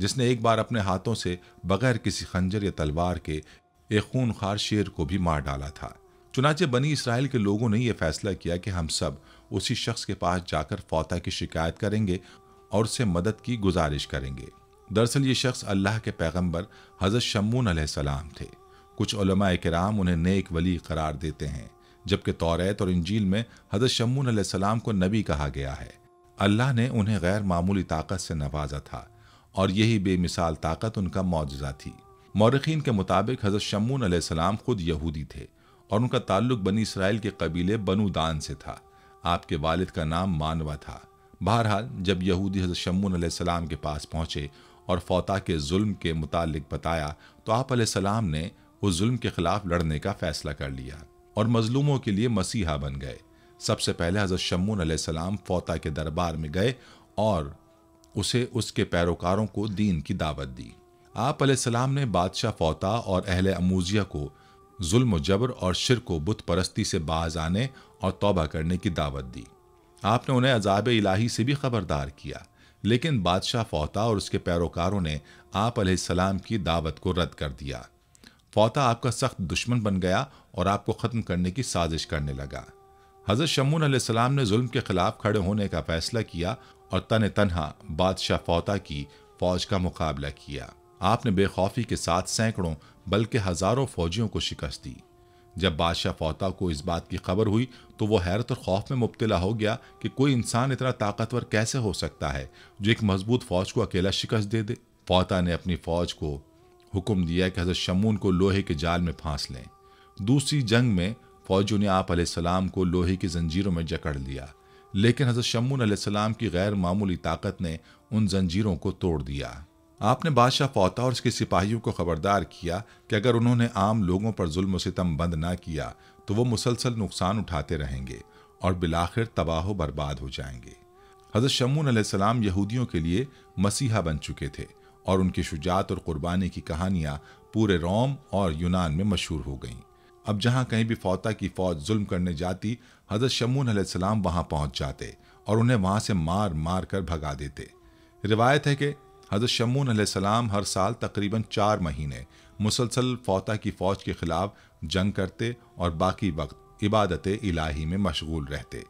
جس نے ایک بار اپنے ہاتھوں سے بغیر کسی خنجر یا تلوار کے ایک خونخوار شیر کو بھی مار ڈالا تھا۔ چنانچہ بنی اسرائیل کے لوگوں نے یہ فیصلہ کیا کہ ہم سب اسی شخص کے پاس جا کر فوطہ کی شکایت کریں گے اور اس سے مدد کی گزارش کریں گے۔ دراصل یہ شخص اللہ کے پیغمبر حضرت شمعون علیہ السلام تھے۔ کچھ علماء کرام انہیں نیک ولی قرار دیتے ہیں، جبکہ توریت اور انجیل میں حضرت شمعون علیہ السلام کو نبی کہا گیا ہے۔ اللہ نے انہیں غیر معمولی طاقت سے نوازا تھا اور یہی بے مثال طاقت ان کا معجزہ تھی۔ مورخین کے مطابق حضرت شمعون علیہ السلام خود یہودی تھے اور ان کا تعلق بنی اسرائیل کے قبیلے بنو دان سے تھا۔ آپ کے والد کا نام مانوا تھا۔ بہرحال جب یہودی حضرت شمعون علیہ السلام کے پاس پہنچے اور فوطہ کے ظلم کے متعلق بتایا تو آپ علیہ السلام نے اس ظلم کے خلاف لڑنے کا فیصلہ کر لیا اور مظلوموں کے لیے مسیحا بن گئے۔ سب سے پہلے حضرت شمعون علیہ السلام فوطہ کے دربار میں گئے اور اسے اس کے پیروکاروں کو دین کی دعوت دی۔ آپ علیہ السلام نے بادشاہ فوطہ اور اہل اموزیہ کو ظلم و جبر اور شرک و بت پرستی سے باز آنے اور توبہ کرنے کی دعوت دی۔ آپ نے انہیں عذاب الہی سے بھی خبردار کیا، لیکن بادشاہ فوطہ اور اس کے پیروکاروں نے آپ علیہ السلام کی دعوت کو رد کر دیا۔ فوطہ آپ کا سخت دشمن بن گیا اور آپ کو ختم کرنے کی سازش کرنے لگا۔ حضرت شمعون علیہ السلام نے ظلم کے خلاف کھڑے ہونے کا فیصلہ کیا اور تنہا بادشاہ فوطہ کی فوج کا مقابلہ کیا۔ آپ نے بے خوفی کے ساتھ سینکڑوں بلکہ ہزاروں فوجیوں کو شکست دی۔ جب بادشاہ فوطہ کو اس بات کی خبر ہوئی تو وہ حیرت اور خوف میں مبتلا ہو گیا کہ کوئی انسان اتنا طاقتور کیسے ہو سکتا ہے جو ایک مضبوط فوج کو اکیلا شکست دے دے۔ فوطہ نے اپنی فوج کو حکم دیا کہ حضرت شمعون کو لوہے کے جال میں پھانس لیں۔ دوسری جنگ میں فوجیوں نے آپ علیہ السلام کو لوہے کی زنجیروں میں جکڑ لیا، لیکن حضرت شمعون علیہ السلام کی غیر معمولی طاقت نے ان زنجیروں کو توڑ دیا۔ آپ نے بادشاہ فوطہ اور اس کے سپاہیوں کو خبردار کیا کہ اگر انہوں نے عام لوگوں پر ظلم و ستم بند نہ کیا تو وہ مسلسل نقصان اٹھاتے رہیں گے اور بالآخر تباہ و برباد ہو جائیں گے۔ حضرت شمعون علیہ السلام یہودیوں کے لیے مسیحا بن چکے تھے اور ان کی شجاعت اور قربانی کی کہانیاں پورے روم اور یونان میں مشہور ہو گئیں۔ اب جہاں کہیں بھی فوطہ کی فوج ظلم کرنے جاتی، حضرت شمعون علیہ السلام وہاں پہنچ جاتے اور انہیں وہاں سے مار مار کر بھگا دیتے۔ روایت ہے کہ حضرت شمعون علیہ السلام ہر سال تقریباً 4 مہینے مسلسل فوطہ کی فوج کے خلاف جنگ کرتے اور باقی وقت عبادت الہی میں مشغول رہتے۔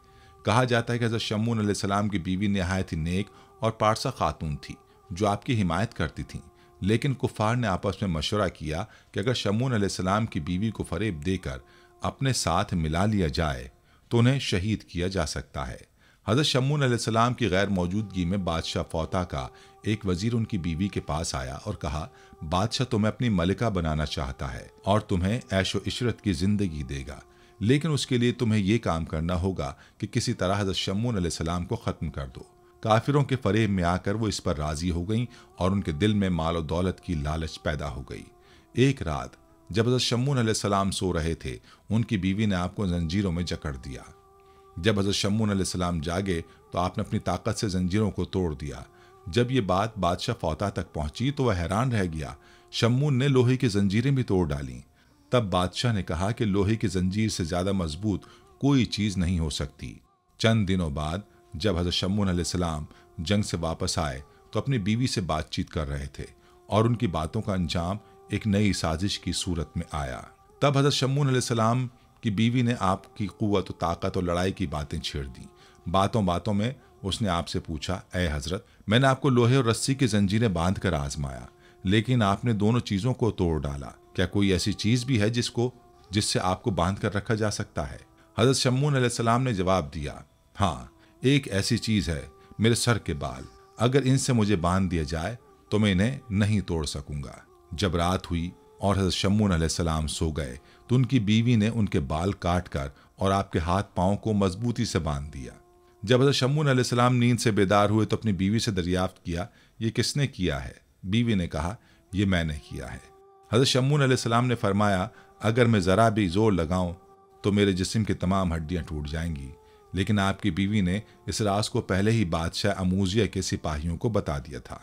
کہا جاتا ہے کہ حضرت شمعون علیہ السلام کی بیوی نہایت ہی نیک اور پارسا خاتون تھی جو آپ کی حمایت کرتی تھیں، لیکن کفار نے آپس میں مشورہ کیا کہ اگر شمعون علیہ السلام کی بیوی کو فریب دے کر اپنے ساتھ ملا لیا جائے تو انہیں شہید کیا جا سکتا ہے۔ حضرت شمعون علیہ السلام کی غیر موجودگی میں بادشاہ فوطہ کا ایک وزیر ان کی بیوی کے پاس آیا اور کہا، بادشاہ تمہیں اپنی ملکہ بنانا چاہتا ہے اور تمہیں عیش و عشرت کی زندگی دے گا، لیکن اس کے لیے تمہیں یہ کام کرنا ہوگا کہ کسی طرح حضرت شمعون علیہ السلام کو ختم کر دو۔ کافروں کے فریب میں آ کر وہ اس پر راضی ہو گئیں اور ان کے دل میں مال و دولت کی لالچ پیدا ہو گئی۔ ایک رات جب حضرت شمعون علیہ السلام سو رہے تھے، ان کی بیوی نے آپ کو زنجیروں میں جکڑ دیا۔ جب حضرت شمعون علیہ السلام جاگے تو آپ نے اپنی طاقت سے زنجیروں کو توڑ دیا۔ جب یہ بات بادشاہ فوطہ تک پہنچی تو وہ حیران رہ گیا۔ شمعون نے لوہے کی زنجیریں بھی توڑ ڈالیں۔ تب بادشاہ نے کہا کہ لوہے کی زنجیر سے زیادہ مضبوط کوئی چیز نہیں ہو سکتی۔ چند دنوں بعد جب حضرت شمعون علیہ السلام جنگ سے واپس آئے تو اپنی بیوی سے بات چیت کر رہے تھے اور ان کی باتوں کا انجام ایک نئی سازش کی صورت میں آیا۔ تب حضرت شمعون علیہ السلام کی بیوی نے آپ کی قوت و طاقت اور لڑائی کی باتیں چھیڑ دیں۔ باتوں باتوں میں اس نے آپ سے پوچھا، اے حضرت، میں نے آپ کو لوہے اور رسی کی زنجیریں باندھ کر آزمایا، لیکن آپ نے دونوں چیزوں کو توڑ ڈالا۔ کیا کوئی ایسی چیز بھی ہے جس سے آپ کو باندھ کر رکھا جا سکتا ہے؟ حضرت شمعون علیہ السلام نے جواب دیا، ہاں، ایک ایسی چیز ہے، میرے سر کے بال۔ اگر ان سے مجھے باندھ دیا جائے تو میں انہیں نہیں توڑ سکوں گا۔ جب رات ہوئی اور حضرت شمعون علیہ السلام سو گئے تو ان کی بیوی نے ان کے بال کاٹ کر اور آپ کے ہاتھ پاؤں کو مضبوطی سے باندھ دیا۔ جب حضرت شمعون علیہ السلام نیند سے بیدار ہوئے تو اپنی بیوی سے دریافت کیا، یہ کس نے کیا ہے؟ بیوی نے کہا، یہ میں نے کیا ہے۔ حضرت شمعون علیہ السلام نے فرمایا، اگر میں ذرا بھی زور لگاؤں تو میرے جسم کی تمام ہڈیاں ٹوٹ جائیں گی، لیکن آپ کی بیوی نے اس راز کو پہلے ہی بادشاہ اموزیہ کے سپاہیوں کو بتا دیا تھا۔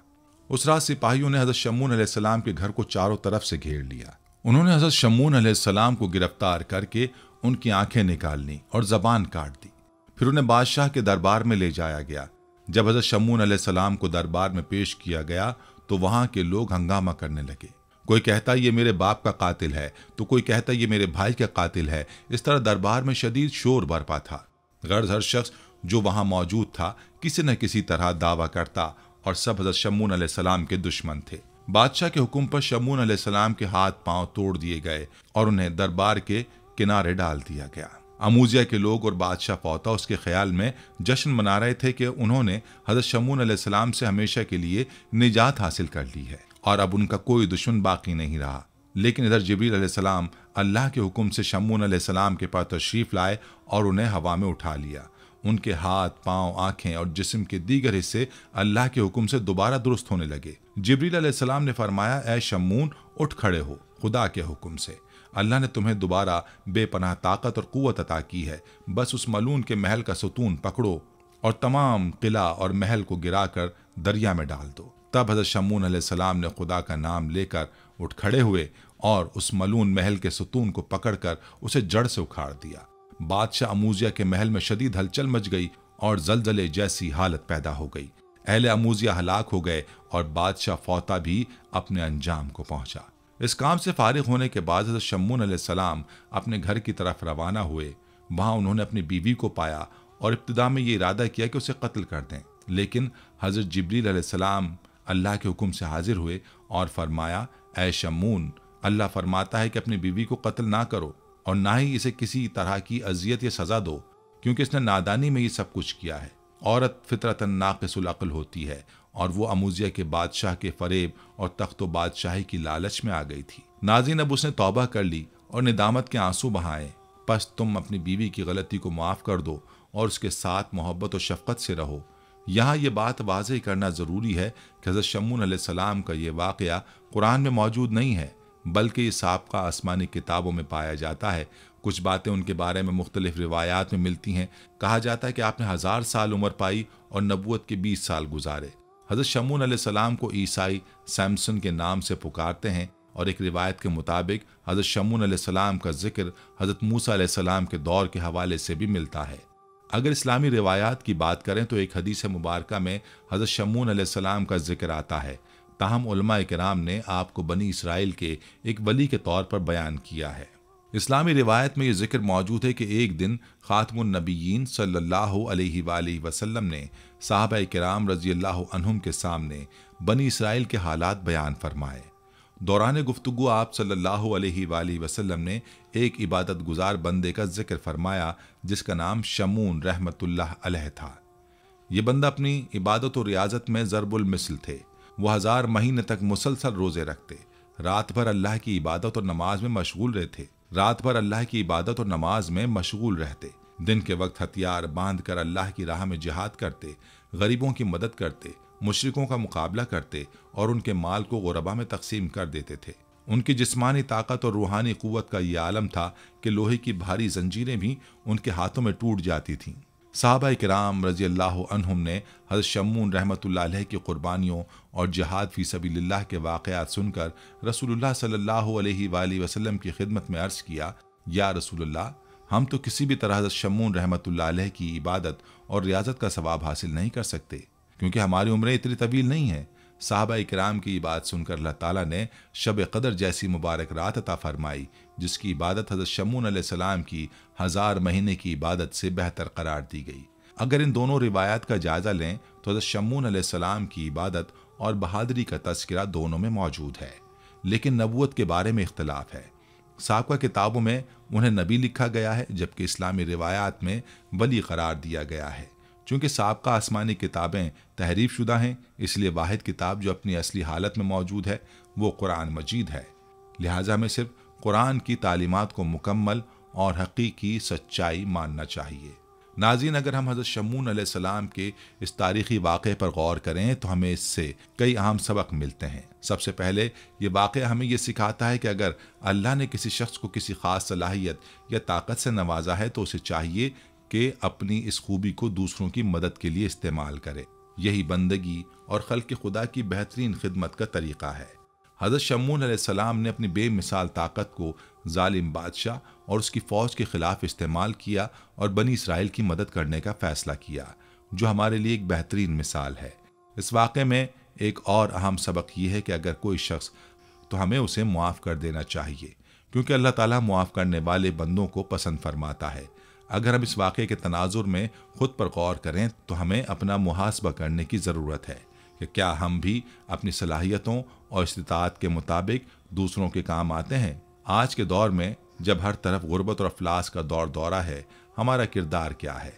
اس رات سپاہیوں نے حضرت شمعون علیہ السلام کے گھر کو چاروں طرف سے گھیر لیا۔ انہوں نے حضرت شمعون علیہ السلام کو گرفتار کر کے ان کی آنکھیں نکال لیں اور زبان کاٹ دی۔ پھر انہیں بادشاہ کے دربار میں لے جایا گیا۔ جب حضرت شمعون علیہ السلام کو دربار میں پیش کیا گیا تو وہاں کے لوگ ہنگامہ کرنے لگے۔ کوئی کہتا یہ میرے باپ کا قاتل ہے تو کوئی کہتا یہ میرے بھائی کا قاتل ہے۔ اس طرح دربار میں شدید شور برپا تھا۔ غرض ہر شخص جو وہاں موجود تھا کسی نہ کسی طرح دعویٰ کرتا اور سب حضرت شمعون علیہ السلام کے دشمن تھے۔ بادشاہ کے حکم پر شمعون علیہ السلام کے ہاتھ پاؤں توڑ دیے گئے اور انہیں دربار کے کنارے ڈال دیا گیا۔ اموزیہ کے لوگ اور بادشاہ پوتا اس کے خیال میں جشن منا رہے تھے کہ انہوں نے حضرت شمعون علیہ السلام سے ہمیشہ کے لیے نجات حاصل کر لی ہے اور اب ان کا کوئی دشمن باقی نہیں رہا۔ لیکن ادھر جبریل علیہ السلام اللہ کے حکم سے شمعون علیہ السلام کے پاس تشریف لائے اور انہیں ہوا میں اٹھا لیا۔ ان کے ہاتھ، پاؤں، آنکھیں اور جسم کے دیگر حصے اللہ کے حکم سے دوبارہ درست ہونے لگے۔ جبریل علیہ السلام نے فرمایا، اے شمعون اٹھ کھڑے ہو، خدا کے حکم سے اللہ نے تمہیں دوبارہ بے پناہ طاقت اور قوت عطا کی ہے۔ بس اس ملعون کے محل کا ستون پکڑو اور تمام قلعہ اور محل کو گرا کر دریا میں ڈال دو۔ تب حضرت شمعون علیہ السلام نے خدا کا نام لے کر اٹھ کھڑے ہوئے اور اس ملعون محل کے ستون کو پکڑ کر اسے جڑ سے اکھاڑ دیا۔ بادشاہ اموزیہ کے محل میں شدید ہلچل مچ گئی اور زلزلے جیسی حالت پیدا ہو گئی۔ اہل اموزیہ ہلاک ہو گئے اور بادشاہ فوتا بھی اپنے انجام کو پہنچا۔ اس کام سے فارغ ہونے کے بعد حضرت شمعون علیہ السلام اپنے گھر کی طرف روانہ ہوئے۔ وہاں انہوں نے اپنی بیوی کو پایا اور ابتدا میں یہ ارادہ کیا کہ اسے قتل کر دیں، لیکن حضرت جبریل علیہ السلام اللہ کے حکم سے حاضر ہوئے اور فرمایا، اے شمعون، اللہ فرماتا ہے کہ اپنی بیوی کو قتل نہ کرو اور نہ ہی اسے کسی طرح کی اذیت یا سزا دو، کیونکہ اس نے نادانی میں یہ سب کچھ کیا ہے۔ عورت فطرتاً ناقص العقل ہوتی ہے اور وہ اموزیہ کے بادشاہ کے فریب اور تخت و بادشاہی کی لالچ میں آ گئی تھی۔ ناظرین، اب اس نے توبہ کر لی اور ندامت کے آنسو بہائے۔ پس تم اپنی بیوی کی غلطی کو معاف کر دو اور اس کے ساتھ محبت و شفقت سے رہو۔ یہاں یہ بات واضح کرنا ضروری ہے کہ حضرت شمعون علیہ السلام کا یہ واقعہ قرآن میں موجود نہیں ہے، بلکہ یہ سابقہ آسمانی کتابوں میں پایا جاتا ہے۔ کچھ باتیں ان کے بارے میں مختلف روایات میں ملتی ہیں۔ کہا جاتا ہے کہ آپ نے 1000 سال عمر پائی اور نبوت کے 20 سال گزارے۔ حضرت شمعون علیہ السلام کو عیسائی سیمسن کے نام سے پکارتے ہیں اور ایک روایت کے مطابق حضرت شمعون علیہ السلام کا ذکر حضرت موسیٰ علیہ السلام کے دور کے حوالے سے بھی ملتا ہے۔ اگر اسلامی روایات کی بات کریں تو ایک حدیث مبارکہ میں حضرت شمعون علیہ السلام کا ذکر آتا ہے، تاہم علماء کرام نے آپ کو بنی اسرائیل کے ایک ولی کے طور پر بیان کیا ہے۔ اسلامی روایت میں یہ ذکر موجود ہے کہ ایک دن خاتم النبیین صلی اللہ علیہ وآلہ وسلم نے صحابہ کرام رضی اللہ عنہم کے سامنے بنی اسرائیل کے حالات بیان فرمائے۔ دوران گفتگو آپ صلی اللہ علیہ وآلہ وسلم نے ایک عبادت گزار بندے کا ذکر فرمایا جس کا نام شمعون رحمۃ اللہ علیہ تھا۔ یہ بندہ اپنی عبادت و ریاضت میں ضرب المثل تھے۔ وہ 1000 مہینے تک مسلسل روزے رکھتے، رات بھر اللہ کی عبادت اور نماز میں مشغول رہتے، دن کے وقت ہتھیار باندھ کر اللہ کی راہ میں جہاد کرتے، غریبوں کی مدد کرتے، مشرکوں کا مقابلہ کرتے اور ان کے مال کو غربا میں تقسیم کر دیتے تھے۔ ان کی جسمانی طاقت اور روحانی قوت کا یہ عالم تھا کہ لوہے کی بھاری زنجیریں بھی ان کے ہاتھوں میں ٹوٹ جاتی تھیں۔ صحابہ کرام رضی اللہ عنہم نے حضرت شمعون رحمۃ اللہ علیہ کی قربانیوں اور جہاد فی سبیل اللہ کے واقعات سن کر رسول اللہ صلی اللہ علیہ وآلہ وسلم کی خدمت میں عرض کیا، یا رسول اللہ، ہم تو کسی بھی طرح حضرت شمعون رحمۃ اللہ علیہ کی عبادت اور ریاضت کا ثواب حاصل نہیں کر سکتے، کیونکہ ہماری عمریں اتنی طویل نہیں ہیں۔ صحابہ کرام کی یہ بات سن کر اللہ تعالیٰ نے شب قدر جیسی مبارک رات عطا فرمائی، جس کی عبادت حضرت شمعون علیہ السلام کی 1000 مہینے کی عبادت سے بہتر قرار دی گئی۔ اگر ان دونوں روایات کا جائزہ لیں تو حضرت شمعون علیہ السلام کی عبادت اور بہادری کا تذکرہ دونوں میں موجود ہے، لیکن نبوت کے بارے میں اختلاف ہے۔ سابقہ کتابوں میں انہیں نبی لکھا گیا ہے، جبکہ اسلامی روایات میں ولی قرار دیا گیا ہے۔ چونکہ سابقہ آسمانی کتابیں تحریف شدہ ہیں، اس لیے واحد کتاب جو اپنی اصلی حالت میں موجود ہے وہ قرآن مجید ہے، لہٰذا ہمیں صرف قرآن کی تعلیمات کو مکمل اور حقیقی سچائی ماننا چاہیے۔ ناظرین، اگر ہم حضرت شمعون علیہ السلام کے اس تاریخی واقعے پر غور کریں تو ہمیں اس سے کئی اہم سبق ملتے ہیں۔ سب سے پہلے یہ واقعہ ہمیں یہ سکھاتا ہے کہ اگر اللہ نے کسی شخص کو کسی خاص صلاحیت یا طاقت سے نوازا ہے تو اسے چاہیے کہ اپنی اس خوبی کو دوسروں کی مدد کے لیے استعمال کرے۔ یہی بندگی اور خلق خدا کی بہترین خدمت کا طریقہ ہے۔ حضرت شمعون علیہ السلام نے اپنی بے مثال طاقت کو ظالم بادشاہ اور اس کی فوج کے خلاف استعمال کیا اور بنی اسرائیل کی مدد کرنے کا فیصلہ کیا، جو ہمارے لیے ایک بہترین مثال ہے۔ اس واقعے میں ایک اور اہم سبق یہ ہے کہ اگر کوئی شخص تو ہمیں اسے معاف کر دینا چاہیے، کیونکہ اللہ تعالیٰ معاف کرنے والے بندوں کو پسند فرماتا ہے۔ اگر ہم اس واقعے کے تناظر میں خود پر غور کریں تو ہمیں اپنا محاسبہ کرنے کی ضرورت ہے کہ کیا ہم بھی اپنی صلاحیتوں اور استطاعت کے مطابق دوسروں کے کام آتے ہیں۔ آج کے دور میں جب ہر طرف غربت اور افلاس کا دور دورہ ہے، ہمارا کردار کیا ہے؟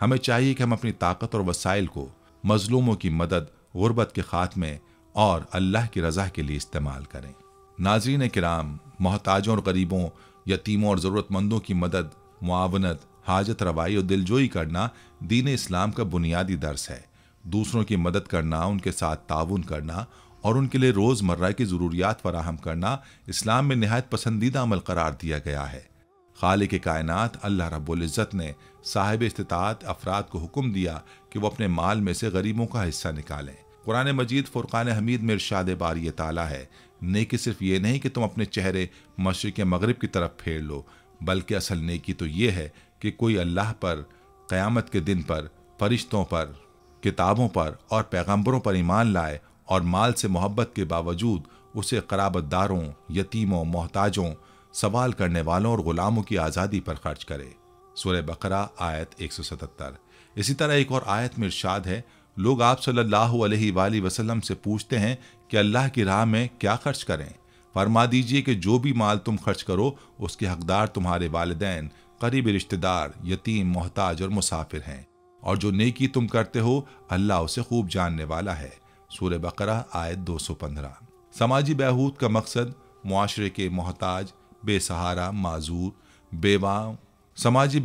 ہمیں چاہیے کہ ہم اپنی طاقت اور وسائل کو مظلوموں کی مدد، غربت کے خاتمے اور اللہ کی رضا کے لیے استعمال کریں۔ ناظرین کرام، محتاجوں اور غریبوں، یتیموں اور ضرورت مندوں کی مدد، معاونت، حاجت روائی اور دلجوئی کرنا دین اسلام کا بنیادی درس ہے۔ دوسروں کی مدد کرنا، ان کے ساتھ تعاون کرنا اور ان کے لیے روزمرہ کی ضروریات فراہم کرنا اسلام میں نہایت پسندیدہ عمل قرار دیا گیا ہے۔ خالق کائنات اللہ رب العزت نے صاحب استطاعت افراد کو حکم دیا کہ وہ اپنے مال میں سے غریبوں کا حصہ نکالیں۔ قرآن مجید فرقان حمید میں ارشاد باری تعالیٰ ہے، نیکی صرف یہ نہیں کہ تم اپنے چہرے مشرق مغرب کی طرف پھیر لو، بلکہ اصل نیکی تو یہ ہے کہ کوئی اللہ پر، قیامت کے دن پر، فرشتوں پر، کتابوں پر اور پیغمبروں پر ایمان لائے اور مال سے محبت کے باوجود اسے قرابت داروں، یتیموں، محتاجوں، سوال کرنے والوں اور غلاموں کی آزادی پر خرچ کرے۔ سورہ بقرہ آیت 177۔ اسی طرح ایک اور آیت میں ارشاد ہے، لوگ آپ صلی اللہ علیہ وآلہ وسلم سے پوچھتے ہیں کہ اللہ کی راہ میں کیا خرچ کریں؟ فرما دیجئے کہ جو بھی مال تم خرچ کرو اس کے حقدار تمہارے والدین، قریبی رشتہ دار، یتیم، محتاج اور مسافر ہیں، اور جو نیکی تم کرتے ہو اللہ اسے خوب جاننے والا ہے۔ سورہ بقرہ آیت 215۔ سماجی بہبود کا مقصد معاشرے کے محتاج، بے سہارا، معذور، بیواں سماجی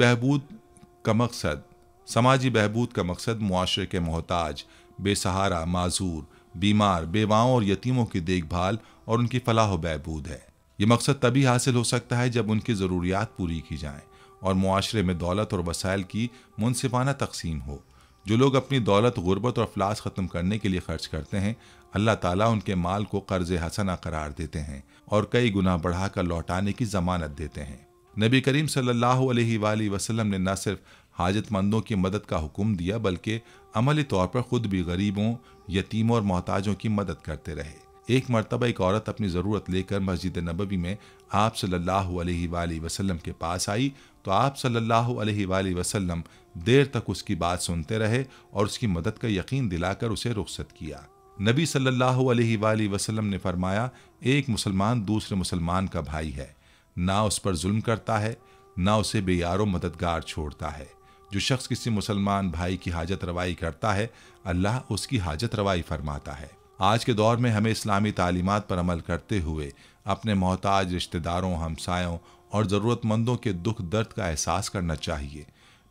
بہبود کا مقصد معاشرے کے محتاج، بے سہارا، معذور، بیمار، بیواؤں اور یتیموں کی دیکھ بھال اور ان کی فلاح و بہبود ہے۔ یہ مقصد تبھی حاصل ہو سکتا ہے جب ان کی ضروریات پوری کی جائیں اور معاشرے میں دولت اور وسائل کی منصفانہ تقسیم ہو۔ جو لوگ اپنی دولت غربت اور افلاس ختم کرنے کے لیے خرچ کرتے ہیں، اللہ تعالیٰ ان کے مال کو قرض حسنہ قرار دیتے ہیں اور کئی گنا بڑھا کر لوٹانے کی ضمانت دیتے ہیں۔ نبی کریم صلی اللہ علیہ وآلہ وسلم نے نہ صرف حاجت مندوں کی مدد کا حکم دیا بلکہ عملی طور پر خود بھی غریبوں، یتیموں اور محتاجوں کی مدد کرتے رہے۔ ایک مرتبہ ایک عورت اپنی ضرورت لے کر مسجد نبوی میں آپ صلی اللہ علیہ وآلہ وسلم کے پاس آئی تو آپ صلی اللہ علیہ وآلہ وسلم دیر تک اس کی بات سنتے رہے اور اس کی مدد کا یقین دلا کر اسے رخصت کیا۔ نبی صلی اللہ علیہ وآلہ وسلم نے فرمایا، ایک مسلمان دوسرے مسلمان کا بھائی ہے، نہ اس پر ظلم کرتا ہے، نہ اسے بے یار و مددگار چھوڑتا ہے۔ جو شخص کسی مسلمان بھائی کی حاجت روائی کرتا ہے، اللہ اس کی حاجت روائی فرماتا ہے۔ آج کے دور میں ہمیں اسلامی تعلیمات پر عمل کرتے ہوئے اپنے محتاج رشتہ داروں، ہمسایوں اور ضرورت مندوں کے دکھ درد کا احساس کرنا چاہیے۔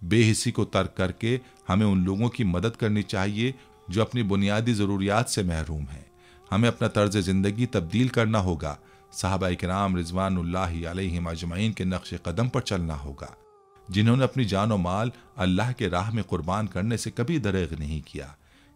بے حسی کو ترک کر کے ہمیں ان لوگوں کی مدد کرنی چاہیے جو اپنی بنیادی ضروریات سے محروم ہیں۔ ہمیں اپنا طرز زندگی تبدیل کرنا ہوگا، صحابہ کرام رضوان اللہ علیہم اجمعین کے نقش قدم پر چلنا ہوگا، جنہوں نے اپنی جان و مال اللہ کے راہ میں قربان کرنے سے کبھی دریغ نہیں کیا۔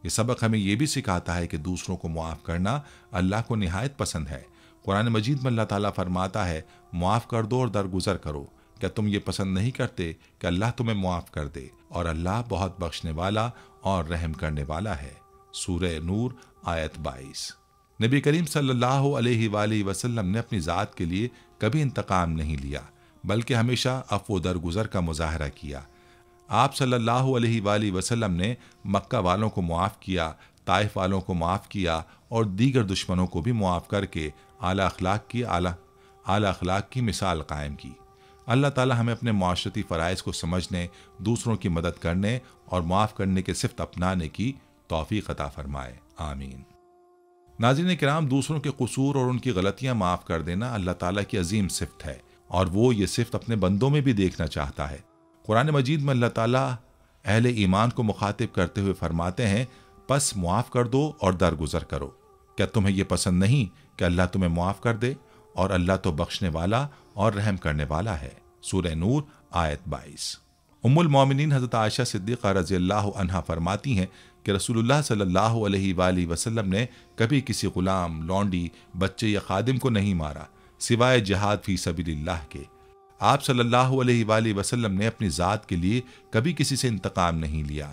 یہ سبق ہمیں یہ بھی سکھاتا ہے کہ دوسروں کو معاف کرنا اللہ کو نہایت پسند ہے۔ قرآن مجید میں اللہ تعالیٰ فرماتا ہے، معاف کر دو اور درگزر کرو۔ کیا تم یہ پسند نہیں کرتے کہ اللہ تمہیں معاف کر دے؟ اور اللہ بہت بخشنے والا اور رحم کرنے والا ہے۔ سورہ نور آیت 22۔ نبی کریم صلی اللہ علیہ وآلہ وسلم نے اپنی ذات کے لیے کبھی انتقام نہیں لیا، بلکہ ہمیشہ عفو و درگزر کا مظاہرہ کیا۔ آپ صلی اللہ علیہ وآلہ وسلم نے مکہ والوں کو معاف کیا، طائف والوں کو معاف کیا اور دیگر دشمنوں کو بھی معاف کر کے اعلیٰ اخلاق کی مثال قائم کی۔ اللہ تعالی ہمیں اپنے معاشرتی فرائض کو سمجھنے، دوسروں کی مدد کرنے اور معاف کرنے کے صفت اپنانے کی توفیق عطا فرمائے، آمین۔ ناظرین کرام، دوسروں کے قصور اور ان کی غلطیاں معاف کر دینا اللہ تعالیٰ کی عظیم صفت ہے اور وہ یہ صفت اپنے بندوں میں بھی دیکھنا چاہتا ہے۔ قرآن مجید میں اللہ تعالیٰ اہل ایمان کو مخاطب کرتے ہوئے فرماتے ہیں، پس معاف کر دو اور درگزر کرو۔ کیا تمہیں یہ پسند نہیں کہ اللہ تمہیں معاف کر دے؟ اور اللہ تو بخشنے والا اور رحم کرنے والا ہے۔ سورہ نور آیت 22۔ ام المومنین حضرت عائشہ صدیقہ رضی اللہ عنہا فرماتی ہیں کہ رسول اللہ صلی اللہ علیہ وآلہ وسلم نے کبھی کسی غلام، لونڈی، بچے یا خادم کو نہیں مارا سوائے جہاد فی سبیل اللہ کے۔ آپ صلی اللہ علیہ وآلہ وسلم نے اپنی ذات کے لیے کبھی کسی سے انتقام نہیں لیا،